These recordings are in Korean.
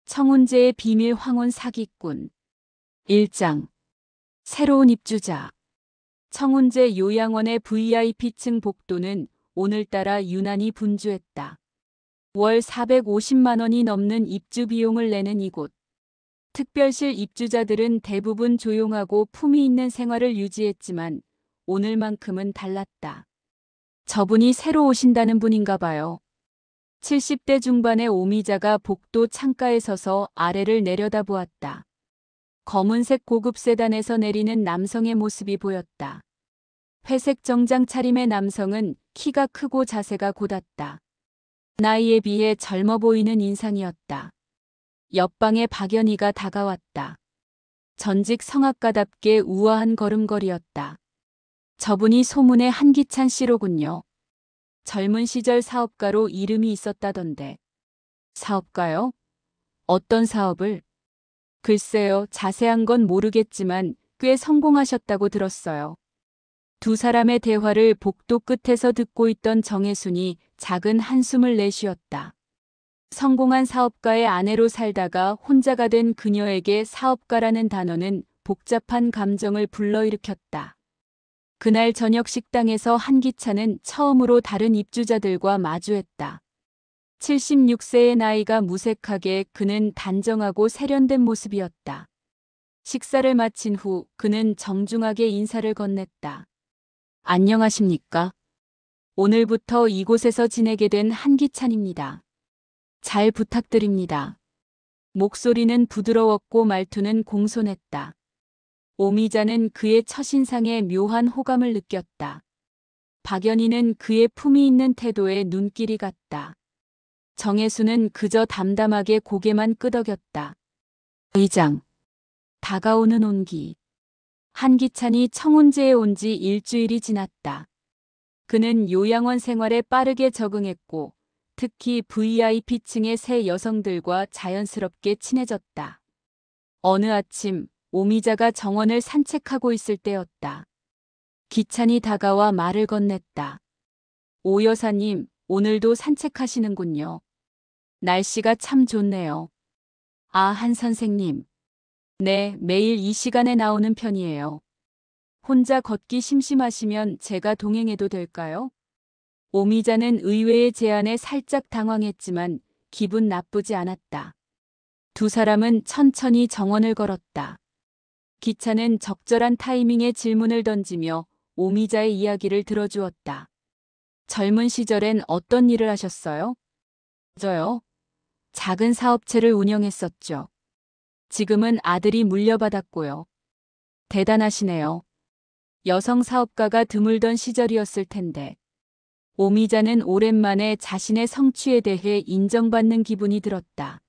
청운재의 비밀 황혼 사기꾼. 1장. 새로운 입주자. 청운재 요양원의 VIP층 복도는 오늘따라 유난히 분주했다. 월 450만 원이 넘는 입주 비용을 내는 이곳. 특별실 입주자들은 대부분 조용하고 품위 있는 생활을 유지했지만 오늘만큼은 달랐다. 저분이 새로 오신다는 분인가 봐요. 70대 중반의 오미자가 복도 창가에 서서 아래를 내려다보았다. 검은색 고급 세단에서 내리는 남성의 모습이 보였다. 회색 정장 차림의 남성은 키가 크고 자세가 곧았다. 나이에 비해 젊어 보이는 인상이었다. 옆방의 박연희가 다가왔다. 전직 성악가답게 우아한 걸음걸이였다. 저분이 소문의 한기찬 씨로군요. 젊은 시절 사업가로 이름이 있었다던데. 사업가요? 어떤 사업을? 글쎄요, 자세한 건 모르겠지만 꽤 성공하셨다고 들었어요. 두 사람의 대화를 복도 끝에서 듣고 있던 정혜순이 작은 한숨을 내쉬었다. 성공한 사업가의 아내로 살다가 혼자가 된 그녀에게 사업가라는 단어는 복잡한 감정을 불러일으켰다. 그날 저녁 식당에서 한기찬은 처음으로 다른 입주자들과 마주했다. 76세의 나이가 무색하게 그는 단정하고 세련된 모습이었다. 식사를 마친 후 그는 정중하게 인사를 건넸다. 안녕하십니까? 오늘부터 이곳에서 지내게 된 한기찬입니다. 잘 부탁드립니다. 목소리는 부드러웠고 말투는 공손했다. 오미자는 그의 첫인상에 묘한 호감을 느꼈다. 박연희는 그의 품위 있는 태도에 눈길이 갔다. 정혜수는 그저 담담하게 고개만 끄덕였다. 의장. 다가오는 온기. 한기찬이 청운재에 온 지 일주일이 지났다. 그는 요양원 생활에 빠르게 적응했고 특히 VIP층의 새 여성들과 자연스럽게 친해졌다. 어느 아침 오미자가 정원을 산책하고 있을 때였다. 기찬이 다가와 말을 건넸다. 오 여사님, 오늘도 산책하시는군요. 날씨가 참 좋네요. 아, 한 선생님. 네, 매일 이 시간에 나오는 편이에요. 혼자 걷기 심심하시면 제가 동행해도 될까요? 오미자는 의외의 제안에 살짝 당황했지만 기분 나쁘지 않았다. 두 사람은 천천히 정원을 걸었다. 기찬은 적절한 타이밍에 질문을 던지며 오미자의 이야기를 들어주었다. 젊은 시절엔 어떤 일을 하셨어요? 저요? 작은 사업체를 운영했었죠. 지금은 아들이 물려받았고요. 대단하시네요. 여성 사업가가 드물던 시절이었을 텐데. 오미자는 오랜만에 자신의 성취에 대해 인정받는 기분이 들었다.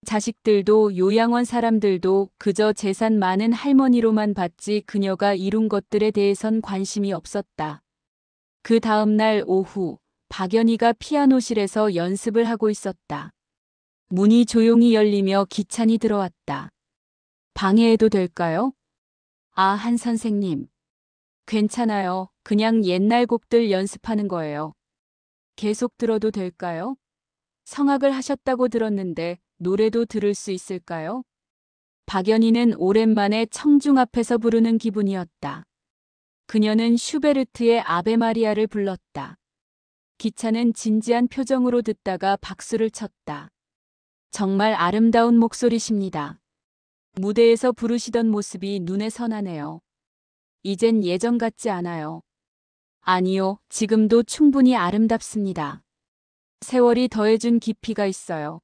자식들도 요양원 사람들도 그저 재산 많은 할머니로만 봤지 그녀가 이룬 것들에 대해선 관심이 없었다. 그 다음 날 오후 박연희가 피아노실에서 연습을 하고 있었다. 문이 조용히 열리며 기찬이 들어왔다. 방해해도 될까요? 아, 한 선생님. 괜찮아요. 그냥 옛날 곡들 연습하는 거예요. 계속 들어도 될까요? 성악을 하셨다고 들었는데 노래도 들을 수 있을까요? 박연희는 오랜만에 청중 앞에서 부르는 기분이었다. 그녀는 슈베르트의 아베 마리아를 불렀다. 기찬은 진지한 표정으로 듣다가 박수를 쳤다. 정말 아름다운 목소리십니다. 무대에서 부르시던 모습이 눈에 선하네요. 이젠 예전 같지 않아요. 아니요, 지금도 충분히 아름답습니다. 세월이 더해준 깊이가 있어요.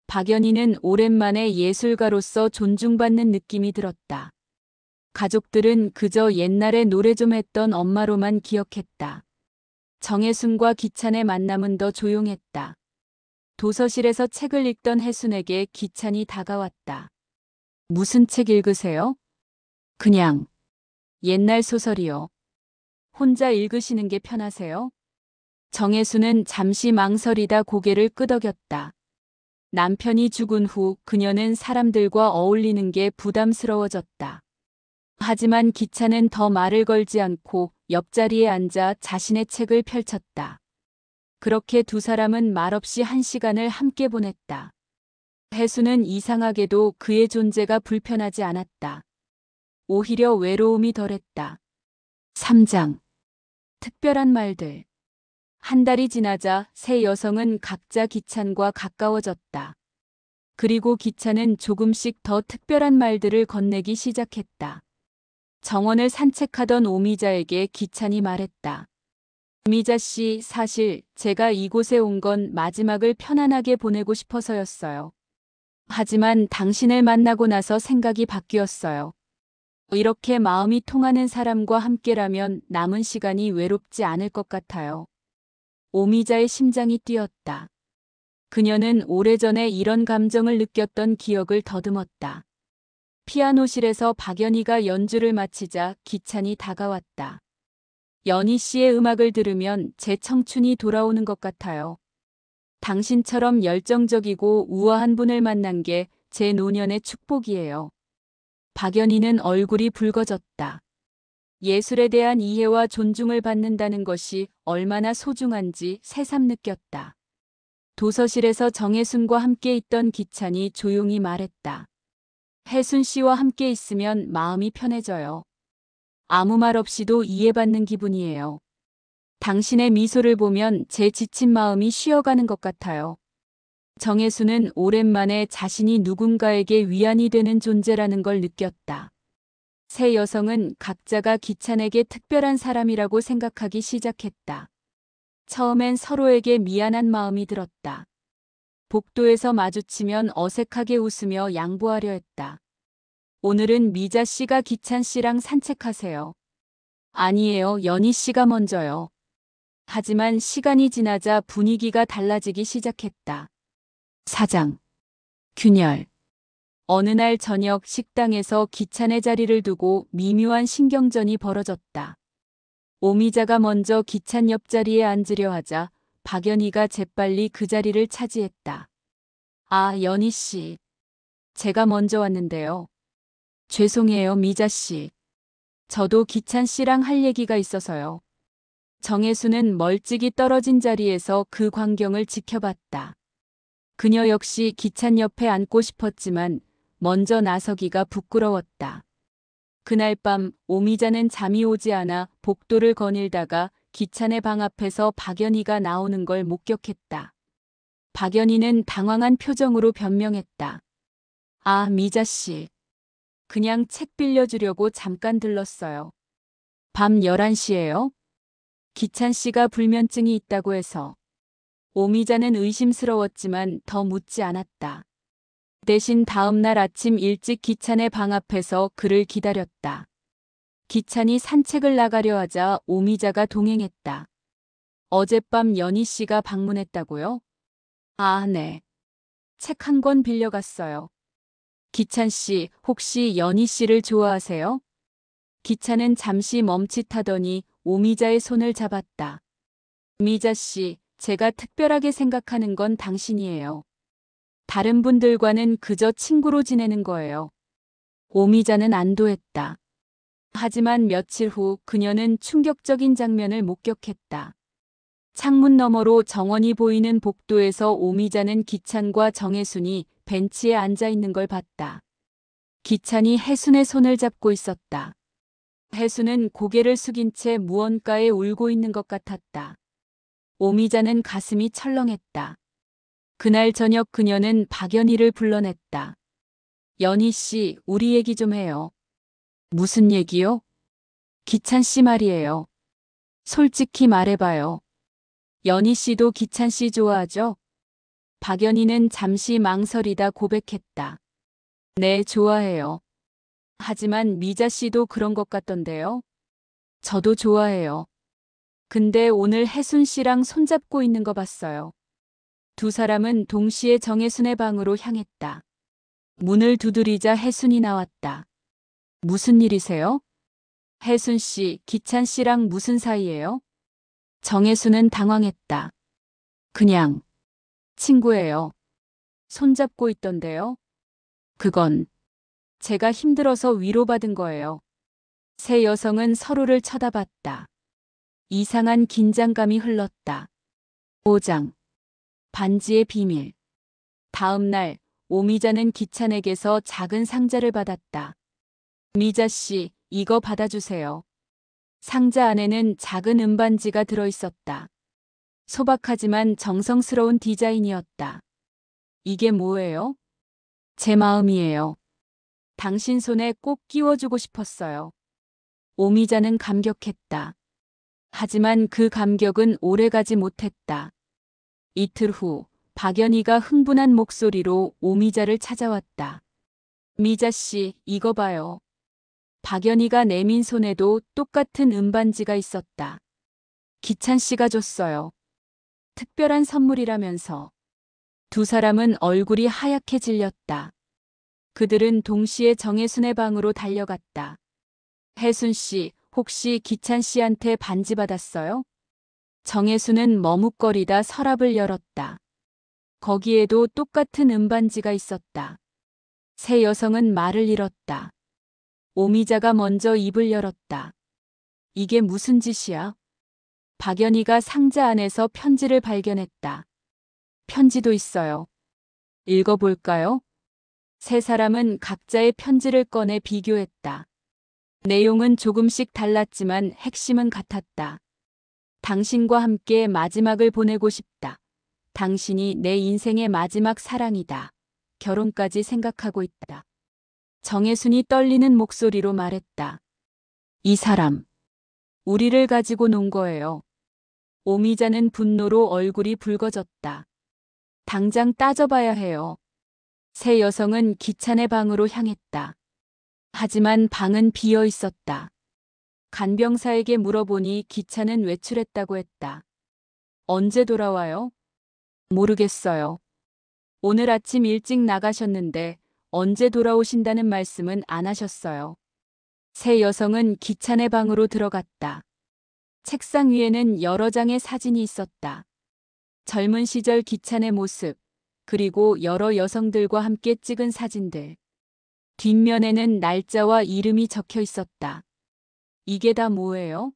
박연희는 오랜만에 예술가로서 존중받는 느낌이 들었다. 가족들은 그저 옛날에 노래 좀 했던 엄마로만 기억했다. 정혜순과 기찬의 만남은 더 조용했다. 도서실에서 책을 읽던 혜순에게 기찬이 다가왔다. 무슨 책 읽으세요? 그냥 옛날 소설이요. 혼자 읽으시는 게 편하세요? 정혜수는 잠시 망설이다 고개를 끄덕였다. 남편이 죽은 후 그녀는 사람들과 어울리는 게 부담스러워졌다. 하지만 기찬은 더 말을 걸지 않고 옆자리에 앉아 자신의 책을 펼쳤다. 그렇게 두 사람은 말없이 한 시간을 함께 보냈다. 혜수는 이상하게도 그의 존재가 불편하지 않았다. 오히려 외로움이 덜했다. 3장. 특별한 말들. 한 달이 지나자 세 여성은 각자 기찬과 가까워졌다. 그리고 기찬은 조금씩 더 특별한 말들을 건네기 시작했다. 정원을 산책하던 오미자에게 기찬이 말했다. 오미자 씨, 사실 제가 이곳에 온 건 마지막을 편안하게 보내고 싶어서였어요. 하지만 당신을 만나고 나서 생각이 바뀌었어요. 이렇게 마음이 통하는 사람과 함께라면 남은 시간이 외롭지 않을 것 같아요. 오미자의 심장이 뛰었다. 그녀는 오래전에 이런 감정을 느꼈던 기억을 더듬었다. 피아노실에서 박연희가 연주를 마치자 기찬이 다가왔다. 연희 씨의 음악을 들으면 제 청춘이 돌아오는 것 같아요. 당신처럼 열정적이고 우아한 분을 만난 게 제 노년의 축복이에요. 박연희는 얼굴이 붉어졌다. 예술에 대한 이해와 존중을 받는다는 것이 얼마나 소중한지 새삼 느꼈다. 도서실에서 정혜순과 함께 있던 기찬이 조용히 말했다. 혜순 씨와 함께 있으면 마음이 편해져요. 아무 말 없이도 이해받는 기분이에요. 당신의 미소를 보면 제 지친 마음이 쉬어가는 것 같아요. 정혜순은 오랜만에 자신이 누군가에게 위안이 되는 존재라는 걸 느꼈다. 세 여성은 각자가 기찬에게 특별한 사람이라고 생각하기 시작했다. 처음엔 서로에게 미안한 마음이 들었다. 복도에서 마주치면 어색하게 웃으며 양보하려 했다. 오늘은 미자 씨가 기찬 씨랑 산책하세요. 아니에요, 연희 씨가 먼저요. 하지만 시간이 지나자 분위기가 달라지기 시작했다. 4장. 균열. 어느 날 저녁 식당에서 기찬의 자리를 두고 미묘한 신경전이 벌어졌다. 오미자가 먼저 기찬 옆자리에 앉으려 하자 박연희가 재빨리 그 자리를 차지했다. 아, 연희 씨. 제가 먼저 왔는데요. 죄송해요, 미자 씨. 저도 기찬 씨랑 할 얘기가 있어서요. 정혜수는 멀찍이 떨어진 자리에서 그 광경을 지켜봤다. 그녀 역시 기찬 옆에 앉고 싶었지만 먼저 나서기가 부끄러웠다. 그날 밤 오미자는 잠이 오지 않아 복도를 거닐다가 기찬의 방 앞에서 박연희가 나오는 걸 목격했다. 박연희는 당황한 표정으로 변명했다. 아, 미자 씨. 그냥 책 빌려주려고 잠깐 들렀어요. 밤 11시예요? 기찬 씨가 불면증이 있다고 해서. 오미자는 의심스러웠지만 더 묻지 않았다. 대신 다음 날 아침 일찍 기찬의 방 앞에서 그를 기다렸다. 기찬이 산책을 나가려 하자 오미자가 동행했다. 어젯밤 연희 씨가 방문했다고요? 아, 네. 책 한 권 빌려갔어요. 기찬 씨, 혹시 연희 씨를 좋아하세요? 기찬은 잠시 멈칫하더니 오미자의 손을 잡았다. 오미자 씨, 제가 특별하게 생각하는 건 당신이에요. 다른 분들과는 그저 친구로 지내는 거예요. 오미자는 안도했다. 하지만 며칠 후 그녀는 충격적인 장면을 목격했다. 창문 너머로 정원이 보이는 복도에서 오미자는 기찬과 정혜순이 벤치에 앉아 있는 걸 봤다. 기찬이 혜순의 손을 잡고 있었다. 혜순은 고개를 숙인 채 무언가에 울고 있는 것 같았다. 오미자는 가슴이 철렁했다. 그날 저녁 그녀는 박연희를 불러냈다. 연희 씨, 우리 얘기 좀 해요. 무슨 얘기요? 기찬 씨 말이에요. 솔직히 말해봐요. 연희 씨도 기찬 씨 좋아하죠? 박연희는 잠시 망설이다 고백했다. 네, 좋아해요. 하지만 미자 씨도 그런 것 같던데요. 저도 좋아해요. 근데 오늘 혜순 씨랑 손잡고 있는 거 봤어요. 두 사람은 동시에 정혜순의 방으로 향했다. 문을 두드리자 혜순이 나왔다. 무슨 일이세요? 혜순 씨, 기찬 씨랑 무슨 사이예요? 정혜순은 당황했다. 그냥 친구예요. 손잡고 있던데요. 그건 제가 힘들어서 위로받은 거예요. 세 여성은 서로를 쳐다봤다. 이상한 긴장감이 흘렀다. 5장. 반지의 비밀. 다음 날 오미자는 기찬에게서 작은 상자를 받았다. 미자 씨, 이거 받아주세요. 상자 안에는 작은 은반지가 들어있었다. 소박하지만 정성스러운 디자인이었다. 이게 뭐예요? 제 마음이에요. 당신 손에 꼭 끼워주고 싶었어요. 오미자는 감격했다. 하지만 그 감격은 오래가지 못했다. 이틀 후 박연희가 흥분한 목소리로 오미자를 찾아왔다. 미자 씨, 이거 봐요. 박연희가 내민 손에도 똑같은 은반지가 있었다. 기찬 씨가 줬어요. 특별한 선물이라면서. 두 사람은 얼굴이 하얗게 질렸다. 그들은 동시에 정혜순의 방으로 달려갔다. 혜순 씨, 혹시 기찬 씨한테 반지 받았어요? 정혜순은 머뭇거리다 서랍을 열었다. 거기에도 똑같은 은반지가 있었다. 세 여성은 말을 잃었다. 오미자가 먼저 입을 열었다. 이게 무슨 짓이야? 박연희가 상자 안에서 편지를 발견했다. 편지도 있어요. 읽어볼까요? 세 사람은 각자의 편지를 꺼내 비교했다. 내용은 조금씩 달랐지만 핵심은 같았다. 당신과 함께 마지막을 보내고 싶다. 당신이 내 인생의 마지막 사랑이다. 결혼까지 생각하고 있다. 정혜순이 떨리는 목소리로 말했다. 이 사람, 우리를 가지고 논 거예요. 오미자는 분노로 얼굴이 붉어졌다. 당장 따져봐야 해요. 세 여성은 기찬의 방으로 향했다. 하지만 방은 비어 있었다. 간병사에게 물어보니 기찬은 외출했다고 했다. 언제 돌아와요? 모르겠어요. 오늘 아침 일찍 나가셨는데 언제 돌아오신다는 말씀은 안 하셨어요. 세 여성은 기찬의 방으로 들어갔다. 책상 위에는 여러 장의 사진이 있었다. 젊은 시절 기찬의 모습, 그리고 여러 여성들과 함께 찍은 사진들. 뒷면에는 날짜와 이름이 적혀 있었다. 이게 다 뭐예요?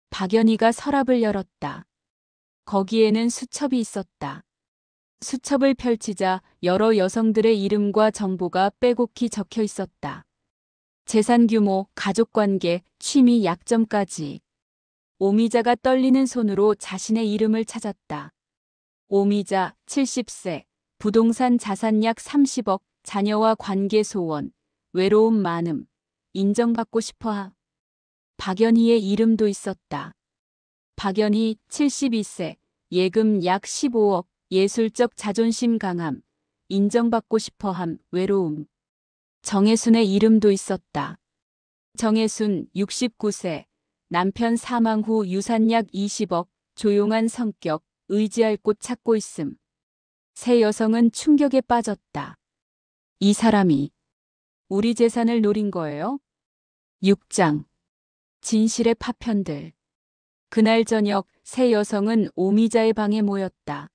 박연희가 서랍을 열었다. 거기에는 수첩이 있었다. 수첩을 펼치자 여러 여성들의 이름과 정보가 빼곡히 적혀 있었다. 재산 규모, 가족관계, 취미, 약점까지. 오미자가 떨리는 손으로 자신의 이름을 찾았다. 오미자, 70세, 부동산 자산 약 30억, 자녀와 관계 소원, 외로움 많음, 인정받고 싶어하. 박연희의 이름도 있었다. 박연희, 72세, 예금 약 15억, 예술적 자존심 강함, 인정받고 싶어함, 외로움. 정혜순의 이름도 있었다. 정혜순, 69세, 남편 사망 후 유산 약 20억, 조용한 성격, 의지할 곳 찾고 있음. 세 여성은 충격에 빠졌다. 이 사람이 우리 재산을 노린 거예요? 6장. 진실의 파편들. 그날 저녁 세 여성은 오미자의 방에 모였다.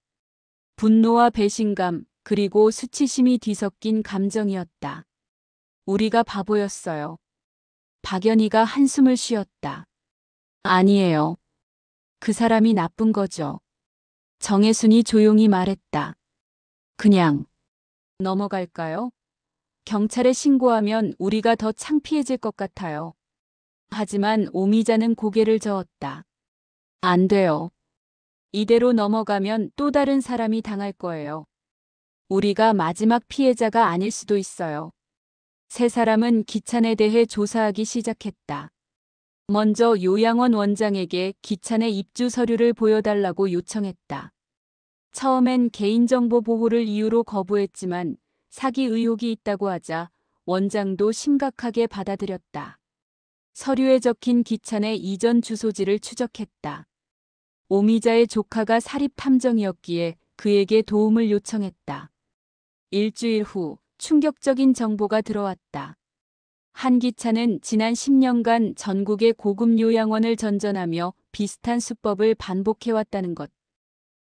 분노와 배신감, 그리고 수치심이 뒤섞인 감정이었다. 우리가 바보였어요. 박연희가 한숨을 쉬었다. 아니에요. 그 사람이 나쁜 거죠. 정혜순이 조용히 말했다. 그냥 넘어갈까요? 경찰에 신고하면 우리가 더 창피해질 것 같아요. 하지만 오미자는 고개를 저었다. 안 돼요. 이대로 넘어가면 또 다른 사람이 당할 거예요. 우리가 마지막 피해자가 아닐 수도 있어요. 세 사람은 기찬에 대해 조사하기 시작했다. 먼저 요양원 원장에게 기찬의 입주 서류를 보여달라고 요청했다. 처음엔 개인정보 보호를 이유로 거부했지만 사기 의혹이 있다고 하자 원장도 심각하게 받아들였다. 서류에 적힌 기찬의 이전 주소지를 추적했다. 오미자의 조카가 사립탐정이었기에 그에게 도움을 요청했다. 일주일 후 충격적인 정보가 들어왔다. 한기찬은 지난 10년간 전국의 고급 요양원을 전전하며 비슷한 수법을 반복해왔다는 것.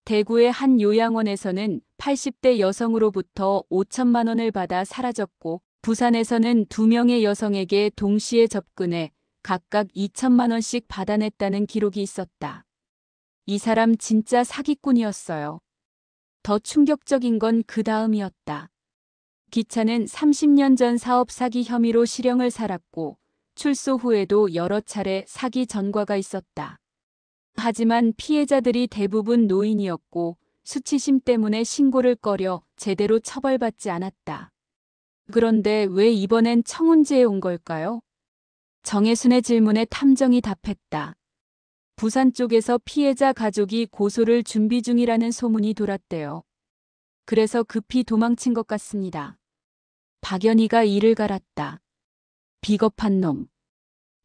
대구의 한 요양원에서는 80대 여성으로부터 5천만 원을 받아 사라졌고 부산에서는 2명의 여성에게 동시에 접근해 각각 2천만 원씩 받아냈다는 기록이 있었다. 이 사람 진짜 사기꾼이었어요. 더 충격적인 건 그 다음이었다. 기차는 30년 전 사업 사기 혐의로 실형을 살았고 출소 후에도 여러 차례 사기 전과가 있었다. 하지만 피해자들이 대부분 노인이었고 수치심 때문에 신고를 꺼려 제대로 처벌받지 않았다. 그런데 왜 이번엔 청운지에 온 걸까요? 정혜순의 질문에 탐정이 답했다. 부산 쪽에서 피해자 가족이 고소를 준비 중이라는 소문이 돌았대요. 그래서 급히 도망친 것 같습니다. 박연희가 이를 갈았다. 비겁한 놈.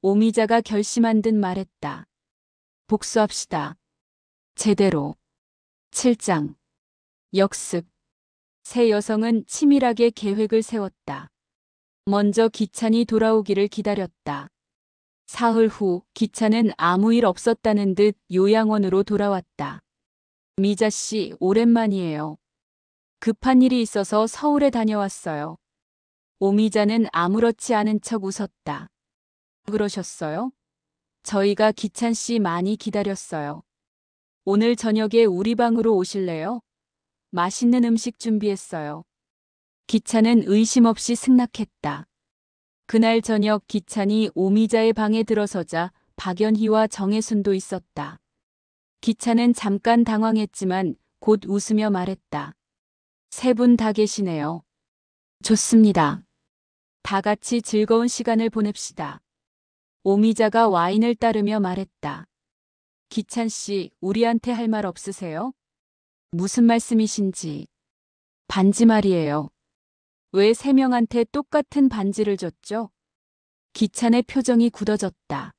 오미자가 결심한 듯 말했다. 복수합시다. 제대로. 7장. 역습. 세 여성은 치밀하게 계획을 세웠다. 먼저 기찬이 돌아오기를 기다렸다. 사흘 후 기찬은 아무 일 없었다는 듯 요양원으로 돌아왔다. 미자 씨, 오랜만이에요. 급한 일이 있어서 서울에 다녀왔어요. 오미자는 아무렇지 않은 척 웃었다. 그러셨어요? 저희가 기찬 씨 많이 기다렸어요. 오늘 저녁에 우리 방으로 오실래요? 맛있는 음식 준비했어요. 기찬은 의심 없이 승낙했다. 그날 저녁 기찬이 오미자의 방에 들어서자 박연희와 정혜순도 있었다. 기찬은 잠깐 당황했지만 곧 웃으며 말했다. 세 분 다 계시네요. 좋습니다. 다 같이 즐거운 시간을 보냅시다. 오미자가 와인을 따르며 말했다. 기찬 씨, 우리한테 할 말 없으세요? 무슨 말씀이신지. 반지 말이에요. 왜 세 명한테 똑같은 반지를 줬죠? 기찬의 표정이 굳어졌다.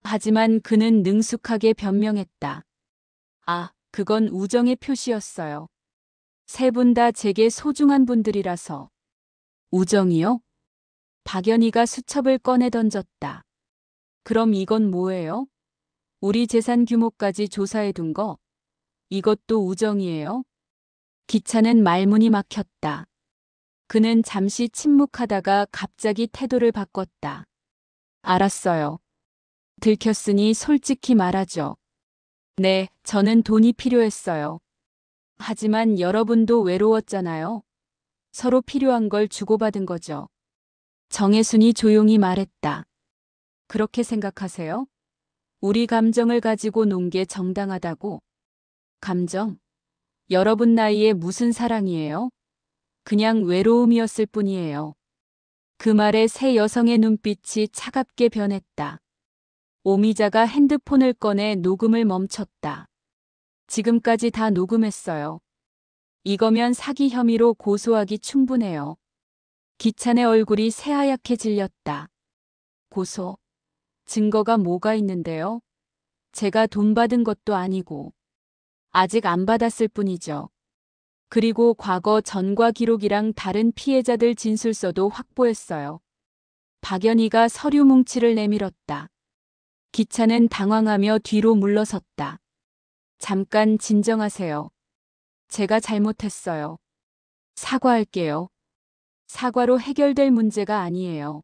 하지만 그는 능숙하게 변명했다. 아, 그건 우정의 표시였어요. 세 분 다 제게 소중한 분들이라서. 우정이요? 박연희가 수첩을 꺼내 던졌다. 그럼 이건 뭐예요? 우리 재산 규모까지 조사해 둔 거? 이것도 우정이에요? 기찬은 말문이 막혔다. 그는 잠시 침묵하다가 갑자기 태도를 바꿨다. 알았어요. 들켰으니 솔직히 말하죠. 네, 저는 돈이 필요했어요. 하지만 여러분도 외로웠잖아요. 서로 필요한 걸 주고받은 거죠. 정혜순이 조용히 말했다. 그렇게 생각하세요? 우리 감정을 가지고 논 게 정당하다고? 감정? 여러분 나이에 무슨 사랑이에요? 그냥 외로움이었을 뿐이에요. 그 말에 세 여성의 눈빛이 차갑게 변했다. 오미자가 핸드폰을 꺼내 녹음을 멈췄다. 지금까지 다 녹음했어요. 이거면 사기 혐의로 고소하기 충분해요. 기찬의 얼굴이 새하얗게 질렸다. 고소? 증거가 뭐가 있는데요? 제가 돈 받은 것도 아니고. 아직 안 받았을 뿐이죠. 그리고 과거 전과 기록이랑 다른 피해자들 진술서도 확보했어요. 박연희가 서류 뭉치를 내밀었다. 기찬은 당황하며 뒤로 물러섰다. 잠깐 진정하세요. 제가 잘못했어요. 사과할게요. 사과로 해결될 문제가 아니에요.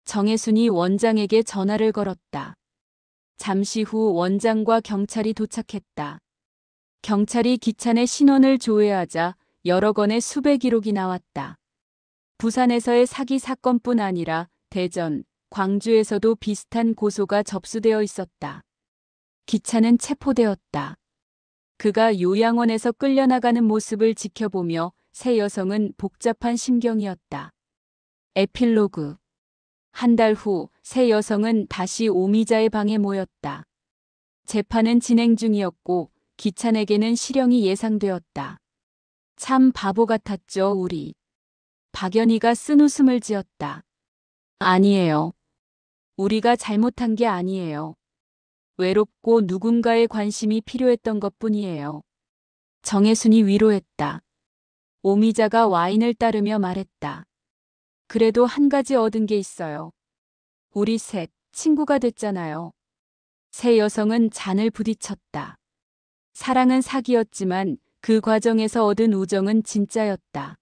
정혜순이 원장에게 전화를 걸었다. 잠시 후 원장과 경찰이 도착했다. 경찰이 기찬의 신원을 조회하자 여러 건의 수배 기록이 나왔다. 부산에서의 사기 사건뿐 아니라 대전, 광주에서도 비슷한 고소가 접수되어 있었다. 기찬은 체포되었다. 그가 요양원에서 끌려나가는 모습을 지켜보며 세 여성은 복잡한 심경이었다. 에필로그. 한 달 후 세 여성은 다시 오미자의 방에 모였다. 재판은 진행 중이었고 기찬에게는 실형이 예상되었다. 참 바보 같았죠, 우리. 박연희가 쓴웃음을 지었다. 아니에요. 우리가 잘못한 게 아니에요. 외롭고 누군가의 관심이 필요했던 것뿐이에요. 정혜순이 위로했다. 오미자가 와인을 따르며 말했다. 그래도 한 가지 얻은 게 있어요. 우리 셋 친구가 됐잖아요. 세 여성은 잔을 부딪혔다. 사랑은 사기였지만 그 과정에서 얻은 우정은 진짜였다.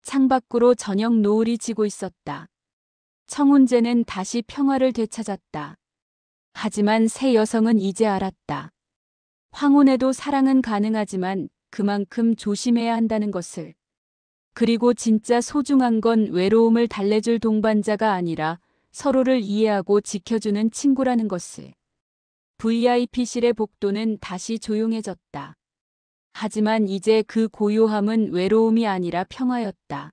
창밖으로 저녁 노을이 지고 있었다. 청운제는 다시 평화를 되찾았다. 하지만 세 여성은 이제 알았다. 황혼에도 사랑은 가능하지만 그만큼 조심해야 한다는 것을. 그리고 진짜 소중한 건 외로움을 달래줄 동반자가 아니라 서로를 이해하고 지켜주는 친구라는 것을. VIP실의 복도는 다시 조용해졌다. 하지만 이제 그 고요함은 외로움이 아니라 평화였다.